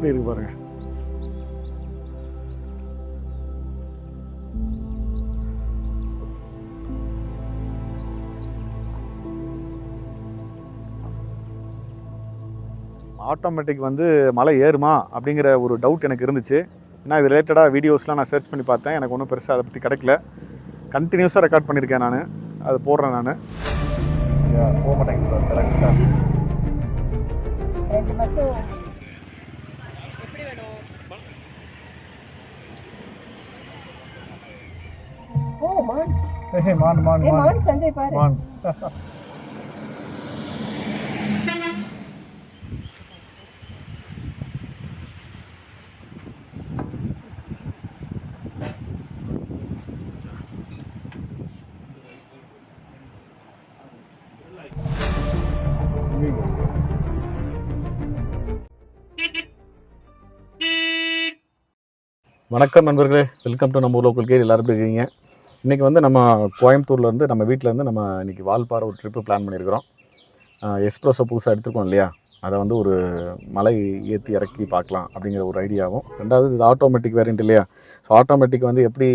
எப்படி இருக்கு பாருங்க. ஆட்டோமேட்டிக் வந்து மலை ஏறுமா அப்படிங்கிற ஒரு டவுட் எனக்கு இருந்துச்சு. ஏன்னா இது ரிலேட்டடாக வீடியோஸ்லாம் நான் சர்ச் பண்ணி பார்த்தேன். எனக்கு ஒன்றும் பெருசாக அதை பற்றி கிடைக்கல. கண்டினியூஸாக ரெக்கார்ட் பண்ணியிருக்கேன் நான், அது போடுறேன் நான். போக மாட்டேங்க கரெக்டாக. வணக்கம் நண்பர்களே, வெல்கம் டு நம்ம லோக்கல் கேர். எல்லாரும் எப்படி இருக்கீங்க? இன்றைக்கி வந்து நம்ம கோயம்புத்தூர்லேருந்து நம்ம வீட்டிலேருந்து நம்ம இன்றைக்கி வால்பாறை ஒரு ட்ரிப்பு பிளான் பண்ணியிருக்கிறோம். எக்ஸ்ப்ரெஸோ புதுசாக எடுத்துருக்கோம் இல்லையா, அதை வந்து ஒரு மலை ஏற்றி இறக்கி பார்க்கலாம் அப்படிங்கிற ஒரு ஐடியாவும். ரெண்டாவது இது ஆட்டோமேட்டிக் வேரியண்ட் இல்லையா, ஸோ ஆட்டோமேட்டிக் வந்து எப்படி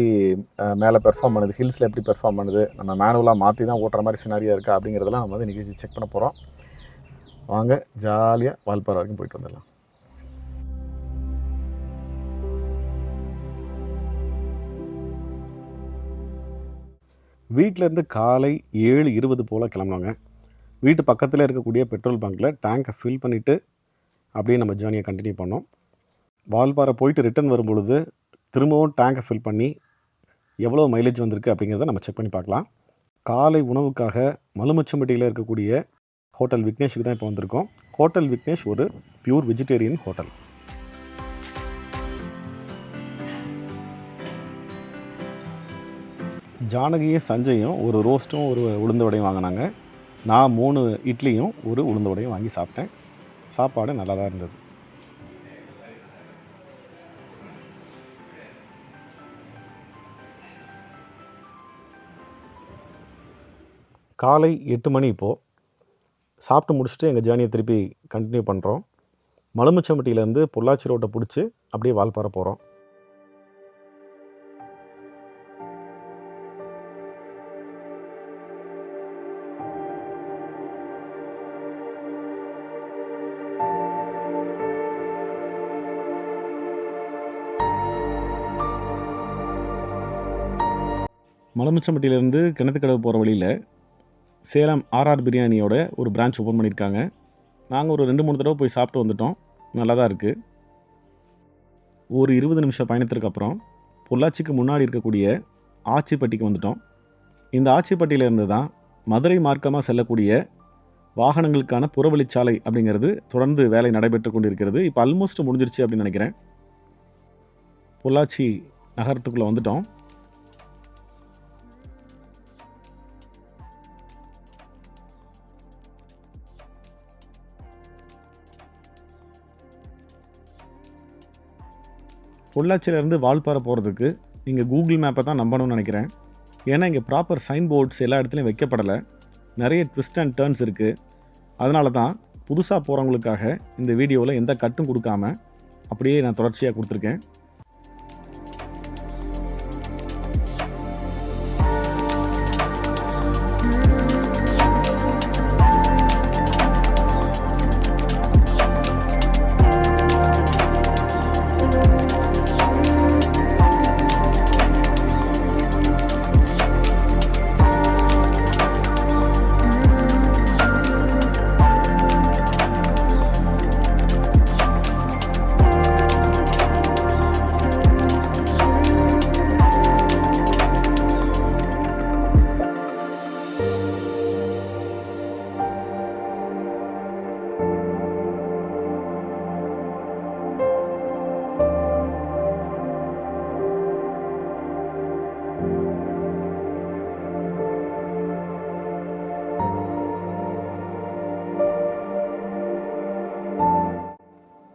மேலே பெர்ஃபார்ம் பண்ணுது, ஹில்ஸில் எப்படி பெர்ஃபார்ம் பண்ணுது, நம்ம மேனுவலாக மாற்றி தான் ஓட்டுற மாதிரி சினாரியாக இருக்கா அப்படிங்கிறதெல்லாம் நம்ம வந்து இன்றைக்கி செக் பண்ண போகிறோம். வாங்க ஜாலியாக வால்பாறை வரைக்கும் போயிட்டு வந்துடலாம். வீட்டிலேருந்து காலை 7:20 போல் கிளம்புவாங்க. வீட்டு பக்கத்தில் இருக்கக்கூடிய பெட்ரோல் பங்க்கில் டேங்கை ஃபில் பண்ணிவிட்டு அப்படியே நம்ம ஜேர்னியை கண்டினியூ பண்ணோம். வால்பாறை போயிட்டு ரிட்டன் வரும்பொழுது திரும்பவும் டேங்கை ஃபில் பண்ணி எவ்வளோ மைலேஜ் வந்திருக்கு அப்படிங்கிறத நம்ம செக் பண்ணி பார்க்கலாம். காலை உணவுக்காக மலுமிச்சம்பட்டியில் இருக்கக்கூடிய ஹோட்டல் விக்னேஷுக்கு தான் இப்போ வந்திருக்கோம். ஹோட்டல் விக்னேஷ் ஒரு பியூர் வெஜிடேரியன் ஹோட்டல். ஜானகியும் சஞ்சயும் ஒரு ரோஸ்ட்டும் ஒரு உளுந்து வடையும் வாங்கினாங்க. நான் 3 இட்லியும் ஒரு உளுந்து வடையும் வாங்கி சாப்பிட்டேன். சாப்பாடு நல்லா தான் இருந்தது. காலை 8 மணி இப்போது. சாப்பிட்டு முடிச்சுட்டு எங்கள் ஜேர்னியை திருப்பி கண்டினியூ பண்ணுறோம். மலுமிச்சம்பட்டியிலேருந்து பொள்ளாச்சி ரோட்டை பிடிச்சி அப்படியே வால்பாறை போகிறோம். மலுமிச்சம்பட்டியிலேருந்து கிணத்துக்கடவு போகிற வழியில் சேலம் ஆர்ஆர் பிரியாணியோட ஒரு பிரான்ச் ஓப்பன் பண்ணியிருக்காங்க. நாங்கள் ஒரு 2-3 தடவை போய் சாப்பிட்டு வந்துட்டோம். நல்லா தான் இருக்குது. ஒரு 20 நிமிஷம் பயணத்திற்கு அப்புறம் பொள்ளாச்சிக்கு முன்னாடி இருக்கக்கூடிய ஆச்சிப்பட்டிக்கு வந்துட்டோம். இந்த ஆச்சிப்பட்டியிலேருந்து தான் மதுரை மார்க்கமாக செல்லக்கூடிய வாகனங்களுக்கான புறவழிச்சாலை அப்படிங்கிறது தொடர்ந்து வேலை நடைபெற்று கொண்டிருக்கிறது. இப்போ ஆல்மோஸ்ட் முடிஞ்சிருச்சு அப்படின்னு நினைக்கிறேன். பொள்ளாச்சி நகரத்துக்குள்ளே வந்துட்டோம். பொள்ளாச்சியிலேருந்து வால்பாறை போகிறதுக்கு நீங்கள் கூகுள் மேப்பை தான் நம்பணும்னு நினைக்கிறேன். ஏன்னா இங்கே ப்ராப்பர் சைன் போர்ட்ஸ் எல்லா இடத்துலையும் வைக்கப்படலை. நிறைய ட்விஸ்ட் அண்ட் டர்ன்ஸ் இருக்குது. அதனால தான் புதுசாக போகிறவங்களுக்காக இந்த வீடியோவில் எந்த கட்டும் கொடுக்காம அப்படியே நான் தொடர்ச்சியாக கொடுத்துருக்கேன்.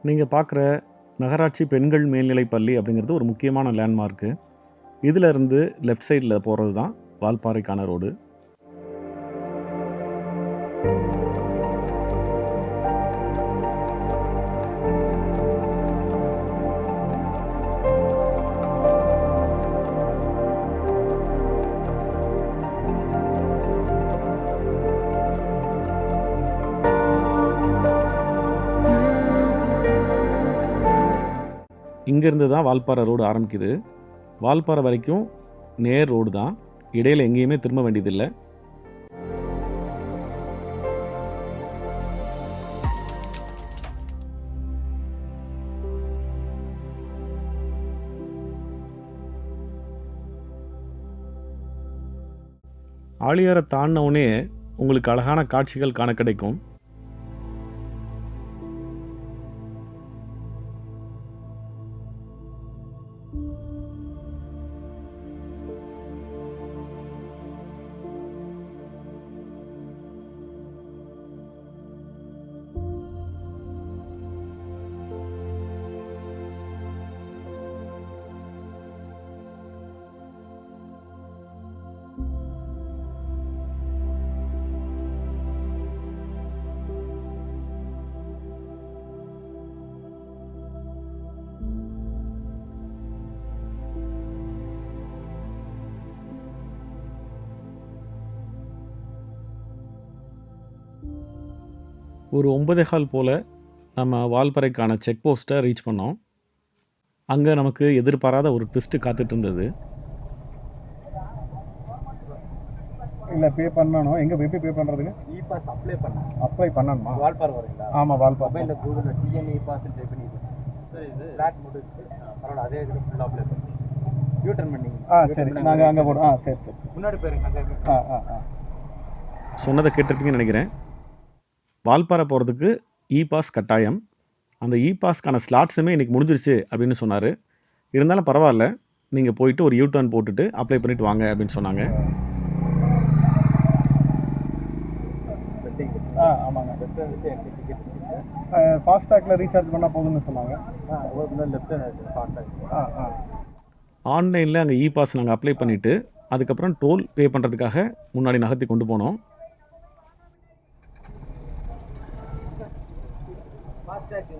நீங்கள் பார்க்குற நகராட்சி பெண்கள் மேல்நிலைப் பள்ளி அப்படிங்கிறது ஒரு முக்கியமான லேண்ட்மார்க்கு. இதிலிருந்து லெஃப்ட் சைடில் போகிறது தான் வால்பாறைக்கான ரோடு. இங்கேருந்து தான் வால்பாறை ரோடு ஆரம்பிக்குது. வால்பாறை வரைக்கும் நேர் ரோடு தான், இடையில் எங்கேயுமே திரும்ப வேண்டியதில்லை. ஆழியாரை தாண்டினவுடனே உங்களுக்கு அழகான காட்சிகள் காண கிடைக்கும். ஒரு 9:15 போல் நம்ம வால்பாறைக்கான செக் போஸ்ட்டை ரீச் பண்ணோம். அங்கே நமக்கு எதிர்பாராத ஒரு ட்விஸ்ட்டு காத்துட்டு இருந்தது. இல்லை பே பண்ணணும். எங்கே எப்படி பே பண்ணுறதுக்கு? இபாஸ் அப்ளை பண்ணணுமா? வால்பாறை வரீங்களா? ஆமாம், வால்பாறை. மொபைலில் கூகுளில் டிஎன் இபாஸ் டைப் பண்ணி சார் இது ஃப்ளாட் முடிச்சு பரவாயில்ல, அதே இதில் ஃபுல்லாக அப்ளை பண்ணி யூட்டர்ன் பண்ணி. சரி, நாங்கள் அங்கே போடுறோம். சரி முன்னாடி போயிருங்க. சொன்னதை கேட்டிருப்பீங்கன்னு நினைக்கிறேன். வால்பாறை போகிறதுக்கு இபாஸ் கட்டாயம். அந்த இபாஸ்க்கான ஸ்லாட்ஸுமே இன்றைக்கி முடிஞ்சிருச்சு அப்படின்னு சொன்னார். இருந்தாலும் பரவாயில்ல, நீங்கள் போயிட்டு ஒரு யூட்டர்ன் போட்டுட்டு அப்ளை பண்ணிவிட்டு வாங்க அப்படின்னு சொன்னாங்க. ஆமாங்க. ஃபாஸ்டாகில் ரீசார்ஜ் பண்ணால் போதும்னு சொன்னாங்க. ஆன்லைனில் அங்கே இபாஸ் நாங்கள் அப்ளை பண்ணிவிட்டு அதுக்கப்புறம் டோல் பே பண்ணுறதுக்காக முன்னாடி நகர்த்தி கொண்டு போனோம்.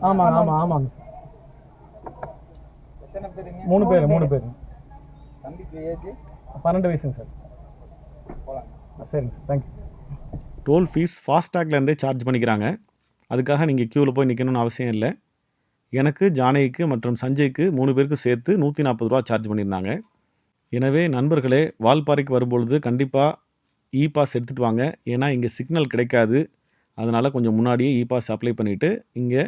ஆமாங்க. எத்தனை பேருங்க? 3 பேர். தம்பிக்கு ஏஜ் 12 வயசுங்க சார். போகலாம். சரிங்க சார், தேங்க்யூ. டோல் ஃபீஸ் ஃபாஸ்டாக்லேருந்தே சார்ஜ் பண்ணிக்கிறாங்க. அதுக்காக நீங்கள் க்யூவில் போய் நிற்கணும்னு அவசியம் இல்லை. எனக்கு, ஜானகிக்கு மற்றும் சஞ்சய்க்கு 3 பேருக்கு சேர்த்து 140 ரூபா சார்ஜ் பண்ணியிருந்தாங்க. எனவே நண்பர்களே, வால்பாறைக்கு வரும்பொழுது கண்டிப்பாக இபாஸ் எடுத்துகிட்டு வாங்க. ஏன்னா இங்கே சிக்னல் கிடைக்காது. அதனால் கொஞ்சம் முன்னாடியே இபாஸ் அப்ளை பண்ணிவிட்டு இங்கே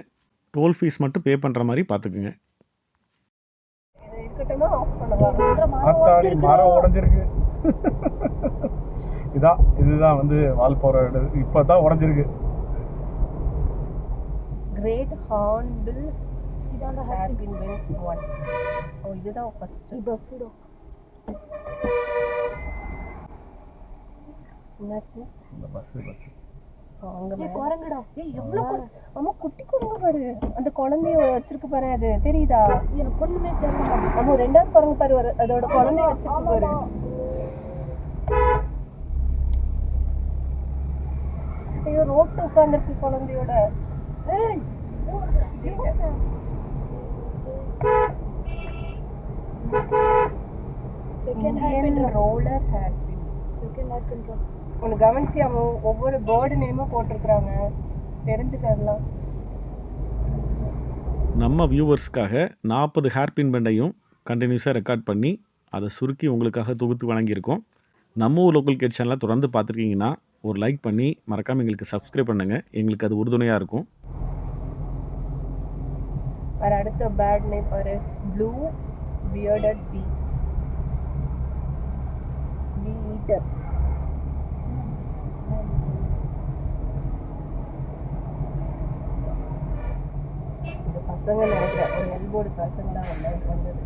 டோல் ஃபீஸ் மட்டும் பே பண்ணுற மாதிரி பார்த்துக்குங்க. மரம் உடஞ்சிருக்கு. இதுதான் வந்து வால்பாறை. இப்போ தான் உடஞ்சிருக்கு. கிரேட் ஹார்ன்பில் இதான ஹேர்பின் வென் 1. ஓ, இதுதான் ஃபர்ஸ்ட் பஸ். என்னாச்சு? இந்த பஸ் அங்க குரங்குடா. எவ்வளவு அம்மா குட்டி குரங்கு பாரு. அந்த குழந்தைய வச்சிருக்கு பாரு, அது தெரியுதா? எனக்கு ஒண்ணுமே தெரியல. அம்மா 2வது குரங்கு பாரு, அதோட குழந்தைய வச்சிருக்கு பாரு. ஐயோ, ரோட்டு உட்கார்ந்துருக்கு குழந்தையோட. Second hairpin roller hairpin. Second hairpin ஒன்று கவனிச்சியாமோ, ஒவ்வொரு பேர்டு நேமும் போட்டிருக்கிறாங்க, தெரிஞ்சுக்கலாம். நம்ம வியூவர்ஸ்க்காக 40 ஹேர்பின் பெண்டையும் கண்டினியூஸாக ரெக்கார்ட் பண்ணி அதை சுருக்கி உங்களுக்காக தொகுத்து வழங்கியிருக்கோம். நம்ம ஊர் லோக்கல் கேட் சேனலை தொடர்ந்து பார்த்துருக்கீங்கன்னா ஒரு லைக் பண்ணி மறக்காமல் எங்களுக்கு சப்ஸ்கிரைப் பண்ணுங்கள். எங்களுக்கு அது உறுதுணையாக இருக்கும். வேறு அடுத்த பேர்ட் நேம் பாரு, ப்ளூ பியர்டட் பீ ஈட்டர். இந்த பசங்க நினைக்கிறேன், ஒரு எல்போர்டு பசங்க தான் வந்தது.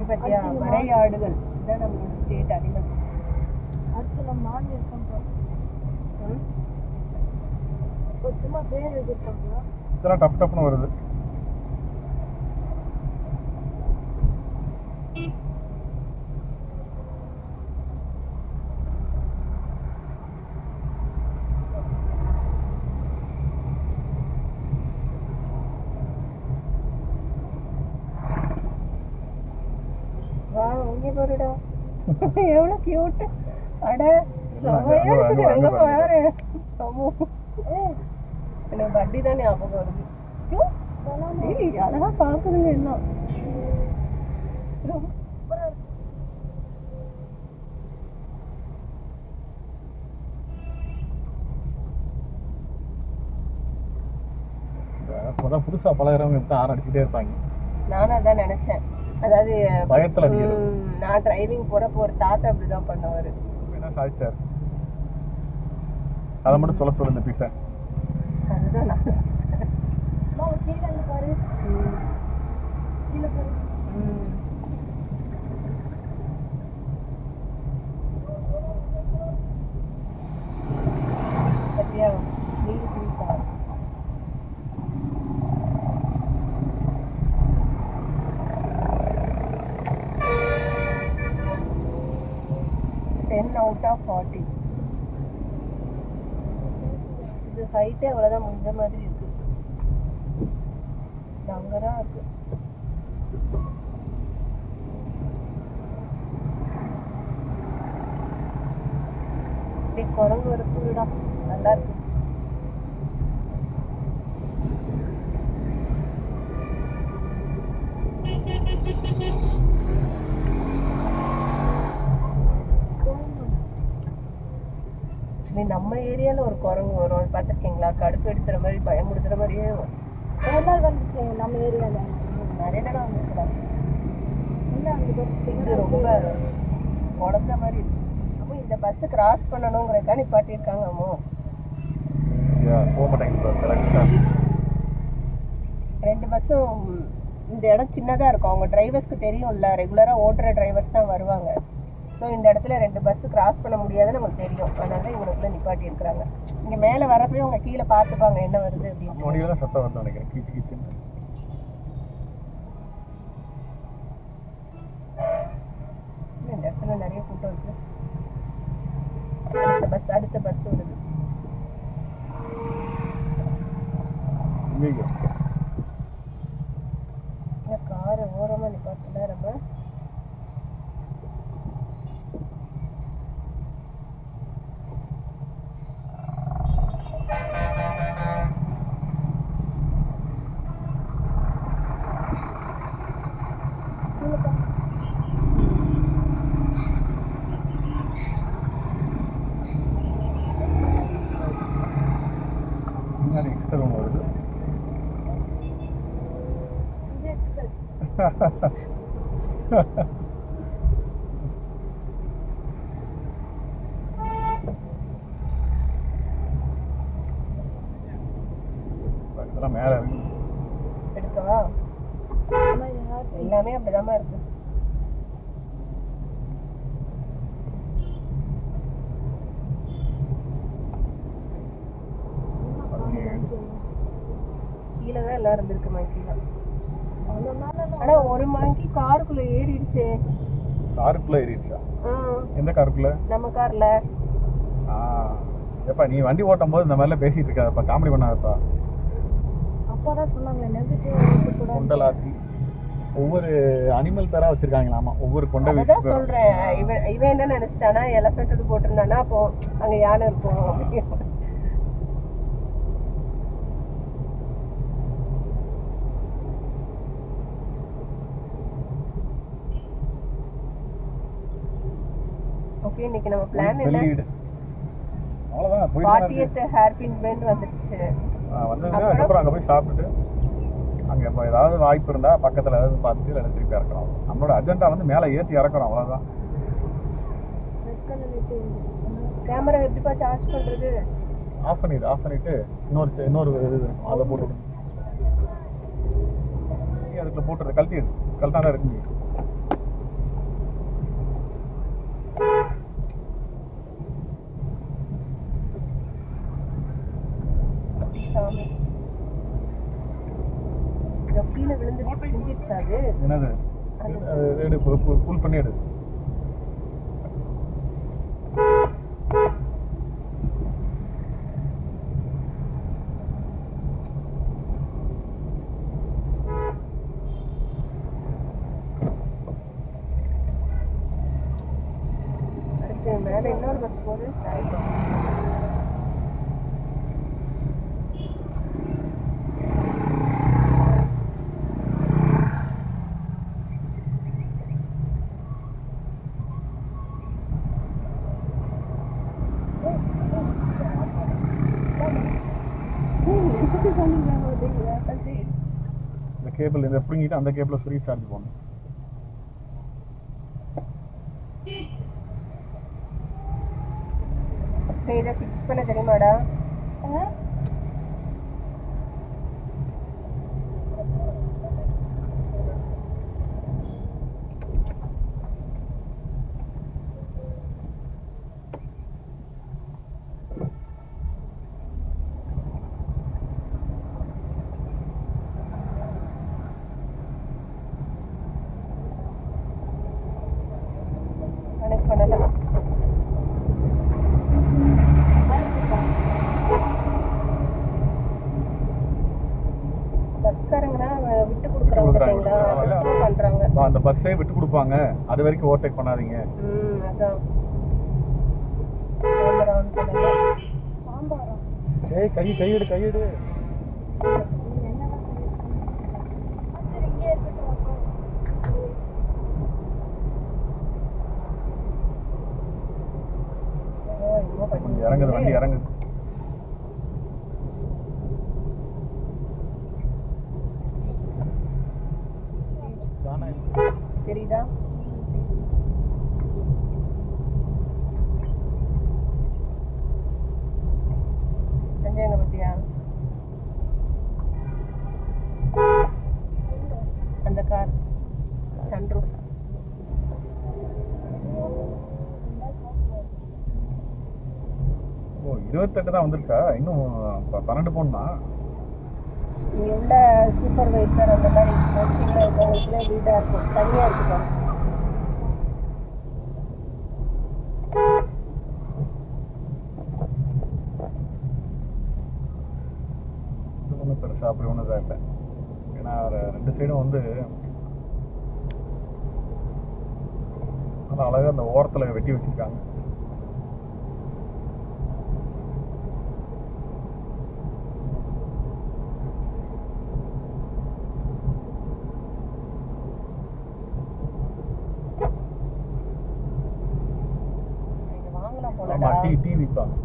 பத்தியா வரையாடுகள். இதுதான் நம்மளோட ஸ்டேட் அனிமல். அடுத்து நம்ம மான் இருக்கோம். சும்மா பேர் எழுதிருக்காங்களா? இதெல்லாம் டப் டப்னு வருது. இங்கே பாருடா எவ்வளோ கியூட். அட செமையா இருக்குது. எங்க பாரு. ஆமா எனக்கு வட்டி தான் ஞாபகம் வருது. ஏய் அழகா பாக்குதுங்க எல்லாம். ரொம்ப சூப்பரா இருக்கு. இப்போதான் புதுசாக பழகிறவங்க எடுத்து ஆரம் அடிச்சுட்டே இருப்பாங்க. நானும் அதான் நினைச்சேன். அதாவது பயத்தில் அடிக்கிறது. நான் டிரைவிங் போறப்போ ஒரு தாத்தா அப்படிதான் பண்ணுவாரு. என்ன சாதிச்சார்? அதை மட்டும் சொல்ல சொல்லு இந்த பீஸை. அதுதான் நான் சொல்றேன். கீழே பாரு. கீழே பாரு. பத்தியா நீங்க பீஸா 10 out of 40. இது ஹைட்டே அவ்வளோதான் முடிஞ்ச மாதிரி இருக்கு. அங்கதான் இருக்கு. குரங்கு இருக்குடா, நல்லா இருக்கு. நம்ம ஏரியால ஒரு குரங்கு வரும், பார்த்துருக்கீங்களா? கடுப்பு எடுத்துற மாதிரி, பயமுடுத்துற மாதிரியே ஒரு நாள் வந்துச்சு நம்ம ஏரியால. நிறைய நேரம் வந்துருக்குறாங்க. இது ரொம்ப குழந்த மாதிரி இருக்கு. அப்போ இந்த பஸ் கிராஸ் பண்ணணுங்கிறக்கா நிப்பாட்டியிருக்காங்க. அம்மோ போக மாட்டேங்குது. 2 பஸ்ஸும் இந்த இடம் சின்னதாக இருக்கும். அவங்க டிரைவர்ஸ்க்கு தெரியும்ல, ரெகுலராக ஓட்டுற டிரைவர்ஸ் தான் வருவாங்க. ஸோ இந்த இடத்துல 2 பஸ் கிராஸ் பண்ண முடியாதுன்னு நமக்கு தெரியும். அதனால தான் இவங்களுக்குள்ள நிப்பாட்டி இருக்கிறாங்க. இங்கே மேலே வரப்போ அவங்க கீழே பார்த்துப்பாங்க என்ன வருது அப்படின்னு. மொழியெல்லாம் சத்தம் வருது நினைக்கிறேன், கீச்சு கீச்சுன்னு. இந்த இடத்துல நிறைய கூட்டம் இருக்கு. அடுத்த பஸ் வருது. காரை ஓரமாக நிப்பாட்டல நம்ம. எக்ஸ்ட்ரா ஒன்று வருது. இதெல்லாம் மேலே இருக்கு. எடுக்கவா? எல்லாமே அப்படிதாம்மா இருக்கு. கீழே தான் எல்லாம் இருந்திருக்கு மங்கில. ஆனா ஒரு மங்கி காருக்குள்ள ஏறிடுச்சு. காருக்குள்ள ஏறிடுச்சா? எந்த காருக்குள்ள? நம்ம கார்ல. ஏப்பா நீ வண்டி ஓட்டும் போது இந்த மாதிரிலாம் பேசிட்டு இருக்காதப்பா, காமெடி பண்ணாதப்பா. அப்போதான் சொன்னாங்களே நெகட்டிவ் கொண்டலாத்தி ஒவ்வொரு அனிமல் பேரா வச்சிருக்காங்களாமா, ஒவ்வொரு கொண்ட வீசி. அதான் சொல்றேன். இவன் என்ன நினைச்சிட்டானா, எலஃபென்ட் போட்டிருந்தானா அப்போ அங்க யானை இருக்கும். ஓகே, இன்னைக்கு நம்ம பிளான் என்ன? அவ்வளவுதான். 40th ஹேர்பின் பெண்ட் வந்துருச்சு. அதுக்கப்புறம் அங்கே போய் சாப்பிட்டுட்டு அங்கே இப்போ ஏதாவது வாய்ப்பு இருந்தால் பக்கத்தில் ஏதாவது பார்த்துட்டு இல்லை திருப்பி இறக்குறோம். நம்மளோட அஜெண்டா வந்து மேலே ஏற்றி இறக்குறோம், அவ்வளோதான். கேமரா எப்படிப்பா சார்ஜ் பண்ணுறது? ஆஃப் பண்ணிட்டு இன்னொரு இது இருக்கும், அதை போட்டு அதுக்குள்ள போட்டுறது. கழட்டா தான் இருக்கு. கீழே விழுந்து செஞ்சிருச்சா? அது என்னது? எடு, புல் பண்ணி எடு. மேலே இன்னொரு பஸ் போகுது. இந்த கேபிள் இதை பிடுங்கிட்டு அந்த கேபிளை சொல்லி சார்ஜ் போகணும். இதை ஃபிக்ஸ் பண்ண தெரியுமாடா? கனெக்ட் பண்ணலாம். பஸ்காரங்கன்னா விட்டு கொடுக்குறாங்க பார்த்தீங்களா? பஸ்ஸும் பண்ணுறாங்க. அந்த பஸ்ஸே விட்டு கொடுப்பாங்க, அது வரைக்கும் ஓவர்டேக் பண்ணாதீங்க. அதான் கேமரா ஆன் பண்ணலாம். ஏய் கையெடு இறங்குது, வண்டி இறங்குது. தெரியுதா? செஞ்சாங்க பத்தியா? அந்த கார் சன்ரூஃப். ஓ 28 தான் வந்திருக்கா, இன்னும் 12 போகணுமா? இங்கே உள்ள சூப்பர்வைசர் அந்த மாதிரி போஸ்டிங்கில் இருக்கவங்களுக்குள்ளே வீடாக இருக்கும், தனியாக இருக்குப்பா. இது ஒன்றும் பெருசாக அப்படி ஒன்றும் இதாக இல்லை. ஏன்னா ரெண்டு சைடும் வந்து நல்லா அழகாக அந்த ஓரத்தில் வெட்டி வச்சுருக்காங்க. ஆமா, டீ விற்பாங்க.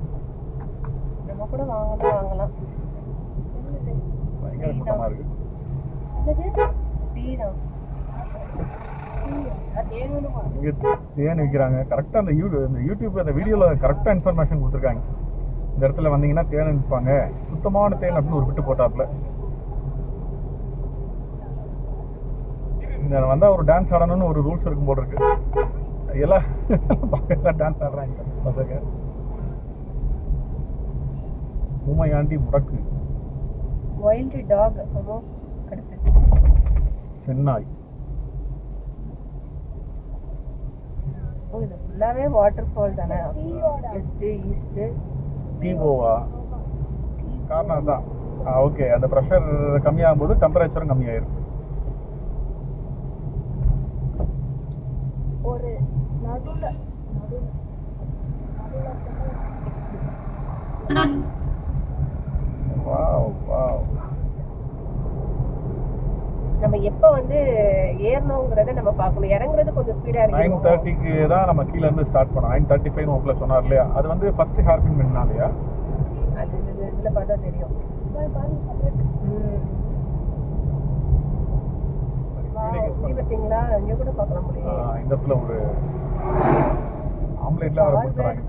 நம்ம கூட வாங்கலாம். பயங்கர கூட்டமாக இருக்கு. டீ தான். இங்கே தேன் விற்கிறாங்க. கரெக்டாக அந்த யூடியூப் அந்த வீடியோவில் கரெக்டாக இன்ஃபர்மேஷன் கொடுத்துருக்காங்க. இந்த இடத்துல வந்தீங்கன்னா தேன் விற்பாங்க, சுத்தமான தேன் அப்படின்னு ஒரு விட்டு போட்டாப்புல. இந்த வந்தால் ஒரு டான்ஸ் ஆடணும்னு ஒரு ரூல்ஸ் இருக்கும் போல இருக்கு. எல்லாம் பக்கத்தில் டான்ஸ் ஆடுறாங்க பசங்க. ஊமையாண்டி முடக்கு, வைல்டு டாக், அடுத்து சென்னாய். இது ஃபுல்லாகவே வாட்டர் ஃபால் தானே? West east. டீபோவா? காரணம் தான். ஓகே, அந்த ப்ரெஷர் கம்மியாகும் போது டெம்பரேச்சரும் கம்மியாயிரும். ஒரு நம்ம எப்போ வந்து ஏறணுங்கிறத நம்ம பார்க்கணும். இறங்குறது கொஞ்சம் ஸ்பீடாக இருக்கு. 9:30க்கு தான் நம்ம கீழே இருந்து ஸ்டார்ட் பண்ணோம். 9:35 உங்களை சொன்னார் இல்லையா, அது வந்து ஃபர்ஸ்ட் ஹேர்பின் பண்ணா இல்லையா? அது இதில் பார்த்தா தெரியும். பார்த்தீங்களா? இங்கே கூட பார்க்கலாம் முடியும். இந்த இடத்துல ஒரு ஆம்லேட்லாம் வர கொடுத்துறாங்க.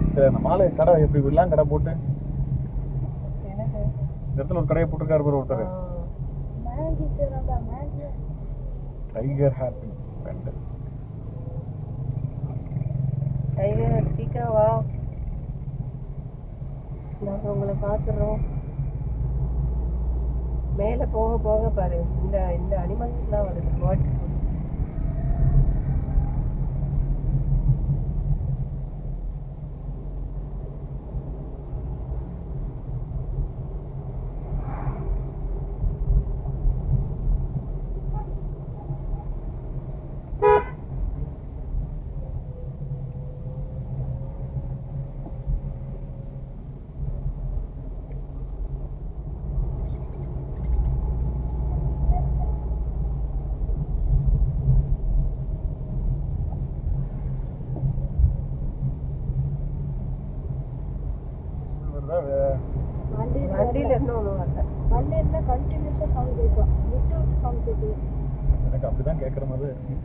இந்த மாலை கடை எப்படி எல்லாம் கடை போட்டு இந்த இடத்துல ஒரு கடையை போட்டிருக்காரு பேர் ஒருத்தர். Tiger hairpin pant. டைகர் சீக்கிரம் வா, நாங்கள் உங்களை பார்த்துடுறோம். மேலே போக போக பாரு, இந்த அனிமல்ஸ்லாம் வருது, பேர்ட்ஸ். இப்படிதான் கேட்குற மாதிரி இருக்கு.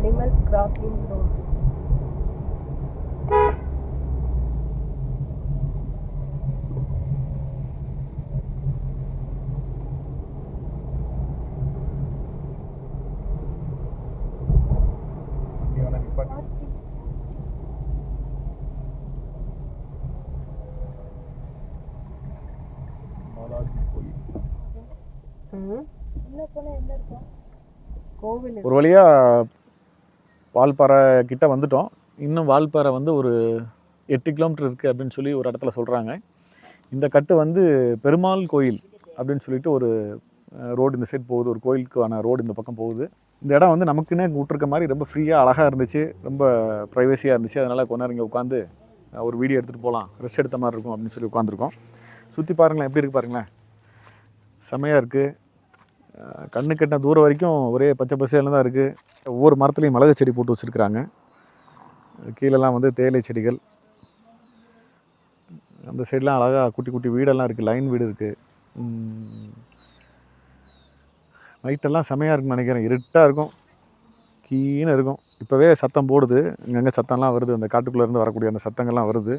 Animals crossing zone. இங்க வேணா நிப்பாட்டு. பாலாஜி கோயில். கோவில் ஒரு வழியாக வால்பாறை கிட்ட வந்துட்டோம். இன்னும் வால்பாறை வந்து ஒரு 8 கிலோமீட்டர் இருக்குது அப்படின்னு சொல்லி ஒரு இடத்துல சொல்கிறாங்க. இந்த கட்டு வந்து பெருமாள் கோயில் அப்படின்னு சொல்லிட்டு ஒரு ரோடு இந்த சைட் போகுது, ஒரு கோயிலுக்கான ரோடு இந்த பக்கம் போகுது. இந்த இடம் வந்து நமக்குன்னே விட்டுருக்க மாதிரி ரொம்ப ஃப்ரீயாக அழகாக இருந்துச்சு, ரொம்ப ப்ரைவசியாக இருந்துச்சு. அதனால் கொஞ்ச நேரம் இங்கே உட்காந்து ஒரு வீடியோ எடுத்துகிட்டு போகலாம், ரெஸ்ட் எடுத்த மாதிரி இருக்கும் அப்படின்னு சொல்லி உட்காந்துருக்கோம். சுற்றி பாருங்களேன், எப்படி இருக்குது பாருங்களேன், செமையாக இருக்குது. கண்ணு கெட்ட தூரம் வரைக்கும் ஒரே பச்சை பசேல்னு தான் இருக்குது. ஒவ்வொரு மரத்துலேயும் மிளகு செடி போட்டு வச்சுருக்குறாங்க. கீழெல்லாம் வந்து தேயிலை செடிகள். அந்த சைட்லாம் அழகாக குட்டி குட்டி வீடெல்லாம் இருக்குது, லைன் வீடு இருக்குது. நைட்டெல்லாம் செமையாக இருக்குன்னு நினைக்கிறேன். இருட்டாக இருக்கும், கீழே இருக்கும். இப்போவே சத்தம் போடுது, இங்கங்கே சத்தம்லாம் வருது, அந்த காட்டுக்குள்ளேருந்து வரக்கூடிய அந்த சத்தங்கள்லாம் வருது.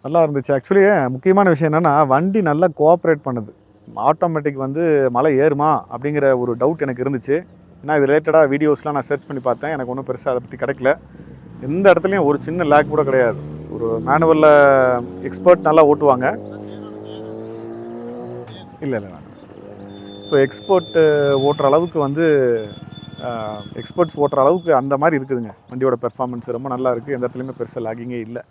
நல்லா இருந்துச்சு. ஆக்சுவலி முக்கியமான விஷயம் என்னென்னா, வண்டி நல்லா கோஆப்ரேட் பண்ணுது. ஆட்டோமேட்டிக் வந்து மலை ஏறுமா அப்படிங்கிற ஒரு டவுட் எனக்கு இருந்துச்சு. ஏன்னா இது ரிலேட்டடாக வீடியோஸ்லாம் நான் சர்ச் பண்ணி பார்த்தேன், எனக்கு ஒன்றும் பெருசாக அதை பற்றி கிடைக்கல. எந்த இடத்துலையும் ஒரு சின்ன லேக் கூட கிடையாது. ஒரு மேனுவலில் எக்ஸ்பர்ட் நல்லா ஓட்டுவாங்க. இல்லை இல்லை ஸோ எக்ஸ்பர்ட் ஓட்டுற அளவுக்கு வந்து எக்ஸ்பர்ட்ஸ் ஓட்டுற அளவுக்கு அந்த மாதிரி இருக்குதுங்க. வண்டியோட பெர்ஃபார்மன்ஸ் ரொம்ப நல்லா இருக்குது. எந்த இடத்துலையுமே பெருசாக லாகிங்கே இல்லை.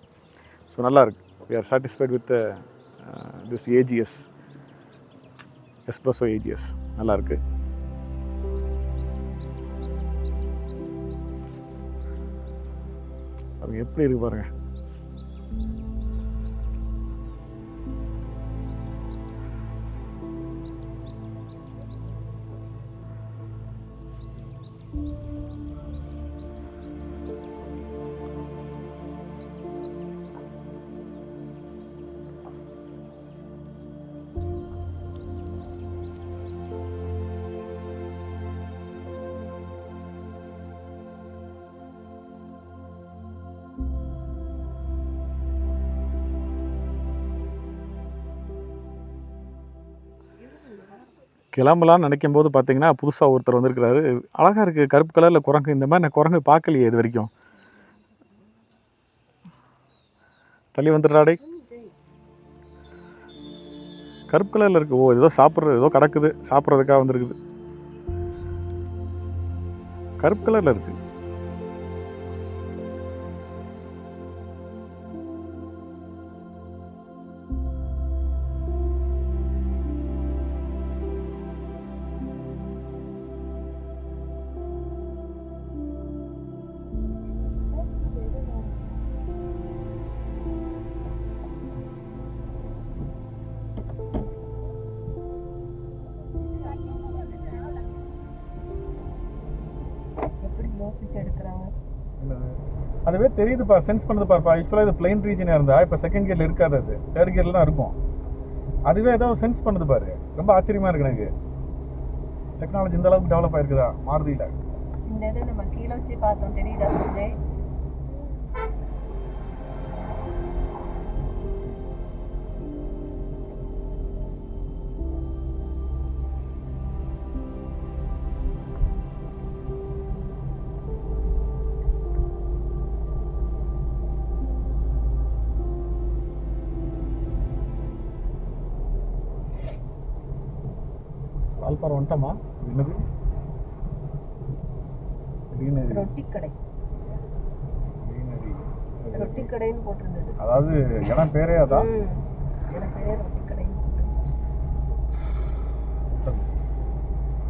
ஸோ நல்லா இருக்குது. We are satisfied with this AGS espresso AGS. நல்லா இருக்குது. அது எப்படி இருக்கு பாருங்க. கிளம்பலான்னு நினைக்கும் போது பார்த்தீங்கன்னா புதுசாக ஒருத்தர் வந்திருக்கிறாரு. அழகாக இருக்குது, கருப்பு கலரில் குரங்கு. இந்த மாதிரி நான் குரங்கு பார்க்கலையே இது வரைக்கும். தள்ளி வந்துடுறாடே. கருப்பு கலரில் இருக்குது. ஓ, ஏதோ சாப்பிட்றது, ஏதோ கிடக்குது, சாப்பிட்றதுக்காக வந்துருக்குது. கருப்பு கலரில் இருக்குது. எடுக்கிறாங்க. அதுவே தெரியுதுப்பா, சென்ஸ் பண்ணுதுப்பா. இப்போ ஆக்சுவலாக இது பிளைன் ரீஜனாக இருந்தா இப்போ செகண்ட் கியரில் இருக்காது, அது தேர்ட் கியரில் தான் இருக்கும். அதுவே ஏதோ சென்ஸ் பண்ணுது பாரு. ரொம்ப ஆச்சரியமாக இருக்கு எனக்கு. டெக்னாலஜி இந்த அளவுக்கு டெவலப் ஆயிருக்குதா மாருதியில். இந்த இதை நம்ம கீழே வச்சு பார்த்தோம், தெரியுதா சஞ்சய்? வால்பாறை வந்துட்டோமா? என்னது? ரொட்டி கடை. ரொட்டி கடைன்னு போட்டிருந்தது. அதாவது இடம் பேரே அதான். இடம் பேரே ரொட்டி கடைன்னு போட்டுருந்துச்சு.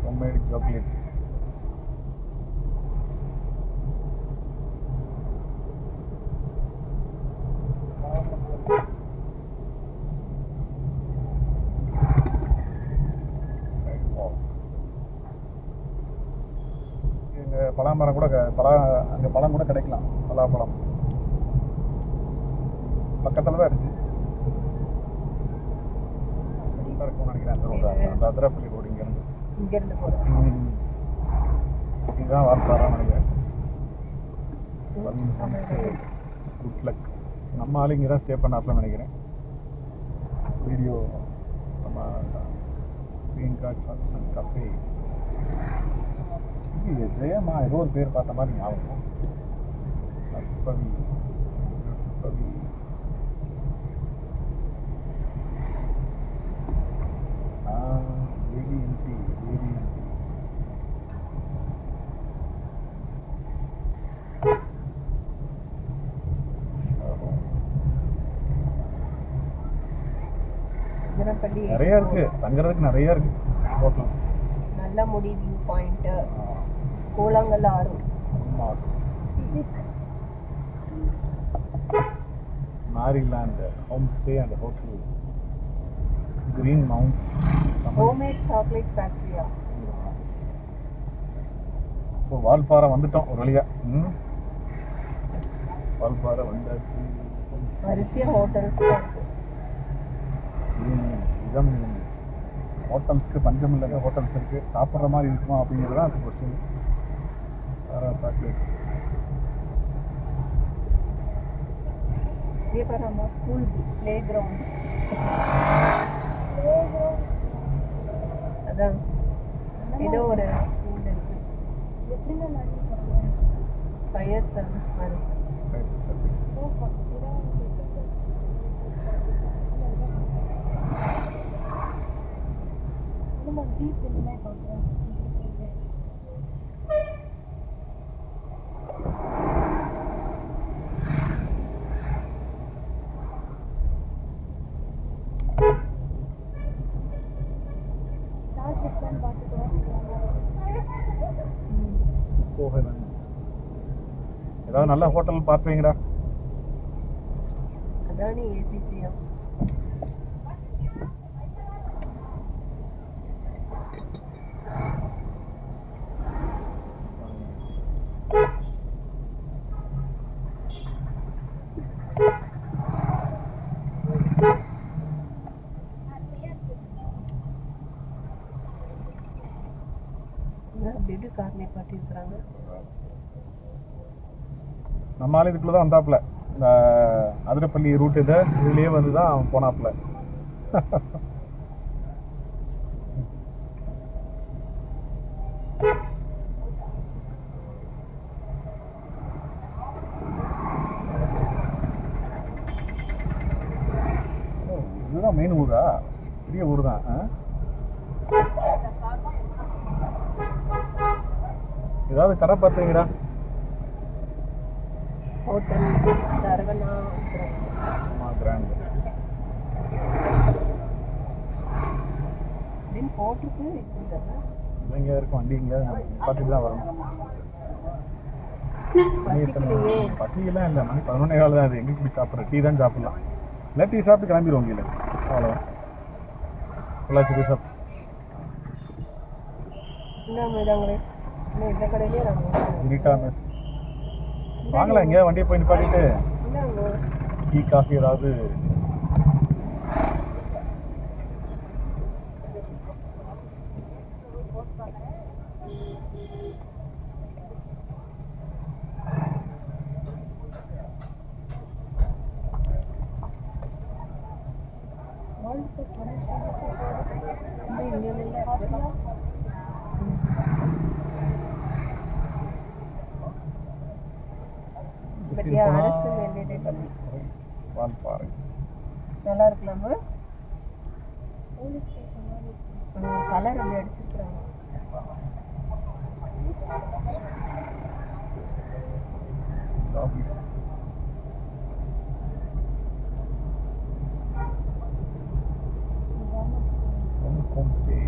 Homemade chocolates. பலாமரம் கூட அங்கே பழம் கூட கிடைக்கலாம். பலாப்பழம் பக்கத்தில் தான் இருக்குது. இருக்கும்னு நினைக்கிறேன் அந்த ரோடு, அந்த அதிரப்பள்ளி ரோடு இங்கேருந்து போகிறோம். இதுதான் வால்பாறைன்னு நினைக்கிறேன். Good luck. நம்ம ஆளு இங்கே தான் ஸ்டே பண்ணாப்லன்னு நினைக்கிறேன். வீடியோ நம்ம green card shops and cafe. இது ஜெயமா ஏதோ ஒரு பேர் பார்த்த மாதிரி ஞாபகம். நற்பவி நற்பவி ஏடிஎன்டி ஏடிஎன்டி. நிறைய இருக்கு, தங்குறதுக்கு நிறைய இருக்கு ஹோட்டல்ஸ். நல்ல முடி view point, Koozhangal Aaru, Maryland home stay and hotel, green mounts, homemade chocolate ஃபேக்டரியா. இப்போ வால்பாறை வந்துட்டோம் ஒரு வழியா. வால்பாறை வந்தாச்சு. வரிசையா ஹோட்டல்ஸ் இருக்கு. இதான் ஹோட்டல்ஸ்க்கு பஞ்சம் இல்லை, ஹோட்டல்ஸ் இருக்குது. சாப்பிட்ற மாதிரி இருக்குமா அப்படிங்கிறது தான் அது கொஸ்டின். சாக்லேட்ஸ் ये पर हमारा स्कूल प्ले ग्राउंड அதான் ஏதோ ஒரு ஸ்கூல் இருக்கு. ஃபயர் சர்வீஸ் மாதிரி. ஏதாவது நல்ல ஹோட்டல் பார்த்து வைங்கடா. அதானே ஏசிசியா. வீடு கார்னே பாட்டிருக்கிறாங்க. நம்மளால இதுக்குள்ள தான் வந்தாப்புல. இந்த அதிரப்பள்ளி ரூட் இதுலேயே வந்து தான் அவன் போனாப்புல. இதுதான் மெயின் ஊரா? பெரிய ஊர் தான். ஏதாவது கடை பார்த்தீங்களா? ஹோட்டல் சரவணா கிராண்ட் அப்படின்னு போட்டிருக்கு. இங்கே இருக்கும் வண்டி, இங்கே பார்த்துட்டு தான் வரணும். பசியெல்லாம் இல்லை, மணி 11:15 தான். அது எங்கே இப்படி சாப்பிட்ற? டீ தான் சாப்பிட்லாம். இல்லை டீ சாப்பிட்டு கிளம்பிடுவோம் கீழே, அவ்வளோதான். பொள்ளாச்சி போய் சாப்பிட்டு இந்த கடையிலே கிரிட்டா மெஸ் வாங்கலாம். எங்கேயாவது வண்டியை போய் நிப்பாட்டிட்டு டீ காஃபி ஏதாவது. அரசு மேல்நிலைப் பள்ளி வால்பாறை நல்லா இருக்கலாமா? கலர் அப்படி அடிச்சிருக்கிறாங்க. Home stay.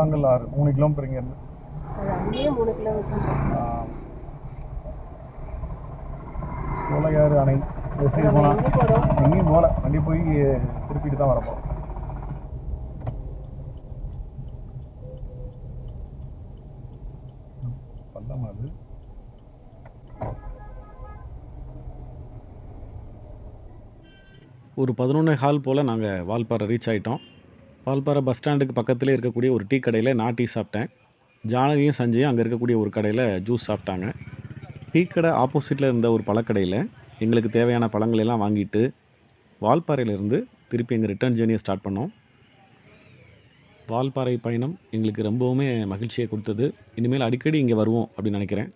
கூழாங்கல் ஆறு 3 கிலோமீட்டர் இங்கேருந்து. அது அங்கேயே 3 கிலோமீட்டர். சோலையாறு அணை இந்த சைடு நம்ம போனால் எங்கே போகிறோம்? எங்கேயும் போகல, வண்டி போய் திருப்பிட்டு தான் வரப்போம். பள்ளமா அது. ஒரு 11:15 போல் நாங்கள் வால்பாறை ரீச் ஆகிட்டோம். வால்பாறை பஸ் ஸ்டாண்டுக்கு பக்கத்துலேயே இருக்கக்கூடிய ஒரு டீ கடையில் நான் டீ சாப்பிட்டேன். ஜானகியும் சஞ்சயும் அங்கே இருக்கக்கூடிய ஒரு கடையில் ஜூஸ் சாப்பிட்டாங்க. டீ கடை ஆப்போசிட்டில் இருந்த ஒரு பழக்கடையில் எங்களுக்கு தேவையான பழங்கள் எல்லாம் வாங்கிட்டு வால்பாறையிலேருந்து திருப்பி எங்கள் ரிட்டர்ன் ஜேர்னியை ஸ்டார்ட் பண்ணோம். வால்பாறை பயணம் எங்களுக்கு ரொம்பவுமே மகிழ்ச்சியை கொடுத்தது. இனிமேல் அடிக்கடி இங்கே வருவோம் அப்படின்னு நினைக்கிறேன்.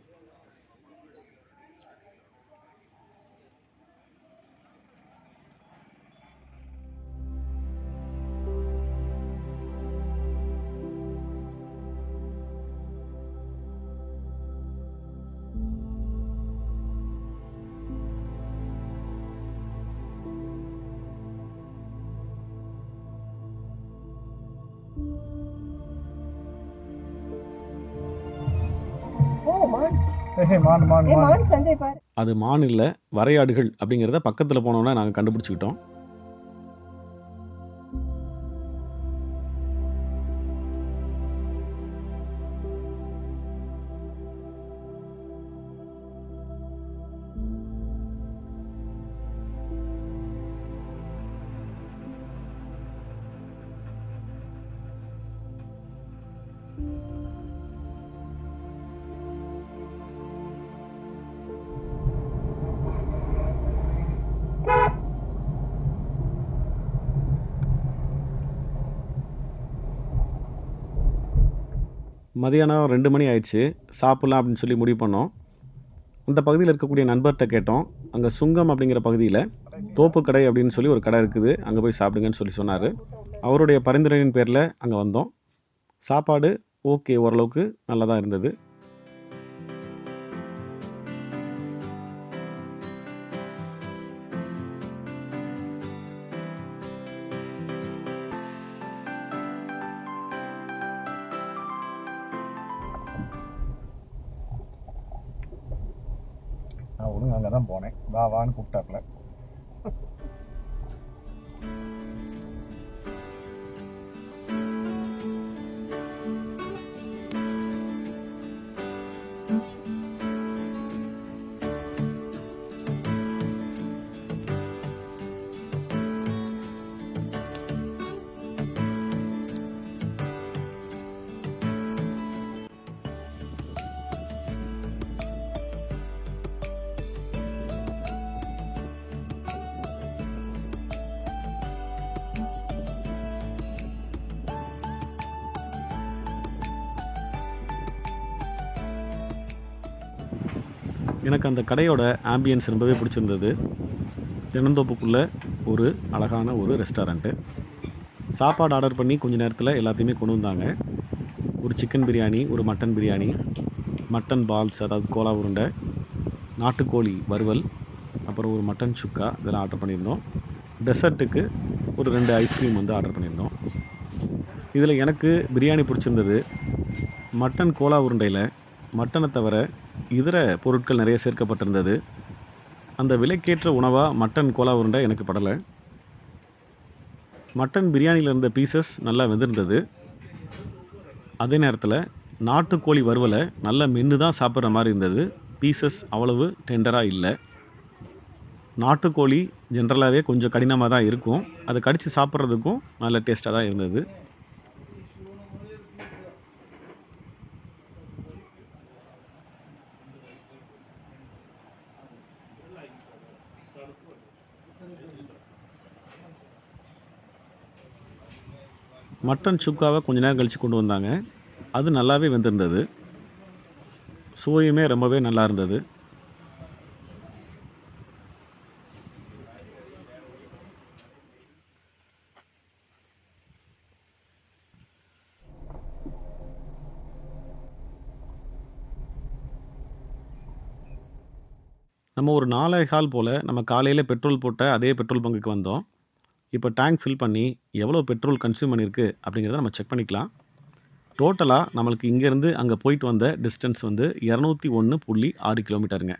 ஓ மான். மான் மான் ஏய் மான். மான் சஞ்சய் பாரு. அது மான் இல்லை, வரையாடுகள் அப்படிங்கிறத பக்கத்தில் போனோன்னே நாங்கள் கண்டுபிடிச்சிக்கிட்டோம். மதியானம் 2 மணி ஆயிடுச்சு. சாப்பிட்லாம் அப்படின்னு சொல்லி முடிவு பண்ணோம். அந்த பகுதியில் இருக்கக்கூடிய நண்பர்கிட்ட கேட்டோம். அங்கே சுங்கம் அப்படிங்கிற பகுதியில் தோப்பு கடை அப்படின்னு சொல்லி ஒரு கடை இருக்குது, அங்கே போய் சாப்பிடுங்கன்னு சொல்லி சொன்னார். அவருடைய பரிந்துரையின் பேரில் அங்கே வந்தோம். சாப்பாடு ஓகே, ஓரளவுக்கு நல்லா தான் இருந்தது. நான் ஒழுங்கு அங்கே தான் போனேன். வா வான்னு கூப்பிட்டாப்புல. எனக்கு அந்த கடையோட ஆம்பியன்ஸ் ரொம்பவே பிடிச்சிருந்தது. தென்னந்தோப்புக்குள்ளே ஒரு அழகான ஒரு ரெஸ்டாரண்ட்டு. சாப்பாடு ஆர்டர் பண்ணி கொஞ்ச நேரத்தில் எல்லாத்தையுமே கொண்டு வந்தாங்க. ஒரு சிக்கன் பிரியாணி, ஒரு மட்டன் பிரியாணி, மட்டன் பால்ஸ் அதாவது கோலா உருண்டை, நாட்டுக்கோழி வறுவல், அப்புறம் ஒரு மட்டன் சுக்கா இதெல்லாம் ஆர்டர் பண்ணியிருந்தோம். டெசர்ட்டுக்கு ஒரு 2 ஐஸ்கிரீம் வந்து ஆர்டர் பண்ணியிருந்தோம். இதில் எனக்கு பிரியாணி பிடிச்சிருந்தது. மட்டன் கோலா உருண்டையில் மட்டனை தவிர இதர பொருட்கள் நிறைய சேர்க்கப்பட்டிருந்தது. அந்த விலைக்கேற்ற உணவாக மட்டன் கோலா உருண்டை எனக்கு படலை. மட்டன் பிரியாணியில் இருந்த பீசஸ் நல்லா வெந்திருந்தது. அதே நேரத்தில் நாட்டுக்கோழி வறுவலை நல்லா மென்று தான் சாப்பிட்ற மாதிரி இருந்தது. பீசஸ் அவ்வளவு டெண்டராக இல்லை. நாட்டுக்கோழி ஜென்ரலாகவே கொஞ்சம் கடினமாக தான் இருக்கும். அதை கடித்து சாப்பிட்றதுக்கும் நல்ல டேஸ்ட்டாக தான் இருந்தது. மட்டன் சுக்காவை கொஞ்ச நேரம் கழித்து கொண்டு வந்தாங்க. அது நல்லாவே வெந்திருந்தது. சுவையுமே ரொம்பவே நல்லா இருந்தது. நம்ம ஒரு 4:15 போல் நம்ம காலையில் பெட்ரோல் போட்ட அதே பெட்ரோல் பங்குக்கு வந்தோம். இப்போ டேங்க் ஃபில் பண்ணி எவ்வளோ பெட்ரோல் கன்சியூம் பண்ணியிருக்கு அப்படிங்கிறத நம்ம செக் பண்ணிக்கலாம். டோட்டலாக நம்மளுக்கு இங்கேருந்து அங்கே போயிட்டு வந்த டிஸ்டன்ஸ் வந்து 201.6 கிலோமீட்டருங்க.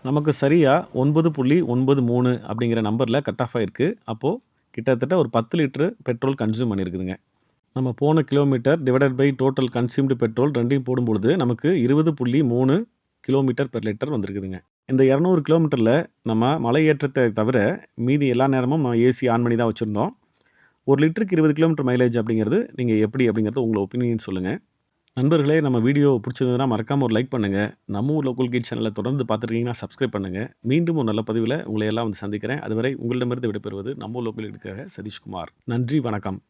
நமக்கு சரியாக 9.93 அப்படிங்கிற நம்பரில் கட் ஆஃப் ஆகிருக்கு. அப்போது கிட்டத்தட்ட ஒரு 10 லிட்டரு பெட்ரோல் கன்சியூம் பண்ணியிருக்குதுங்க. நம்ம போன kilometre divided by total consumed petrol ரெண்டையும் போடும்பொழுது நமக்கு 20.3 கிலோமீட்டர் பெர் லிட்டர் வந்திருக்குதுங்க. இந்த 200 கிலோமீட்டரில் நம்ம மலை ஏற்றத்தை தவிர மீதி எல்லா நேரமும் நம்ம ஏசி ஆன் பண்ணி தான் வச்சுருந்தோம். 1 லிட்டருக்கு 20 கிலோமீட்டர் மைலேஜ் அப்படிங்கிறது நீங்கள் எப்படி அப்படிங்கிறது உங்களோட ஒப்பீனியன் சொல்லுங்கள். நண்பர்களே, நம்ம வீடியோ பிடிச்சிருந்ததுன்னா மறக்காமல் ஒரு லைக் பண்ணுங்கள். நம்ம ஊர் லோக்கல் கீட் சேனலை தொடர்ந்து பார்த்துருக்கீங்கன்னா சப்ஸ்கிரைப் பண்ணுங்கள். மீண்டும் ஒரு நல்ல பதிவில் உங்களை எல்லாம் வந்து சந்திக்கிறேன். அதுவரை உங்களிடமிருந்து விடைபெறுவது நம்ம ஊர் லோக்கல் கீட்காக சதீஷ்குமார். நன்றி, வணக்கம்.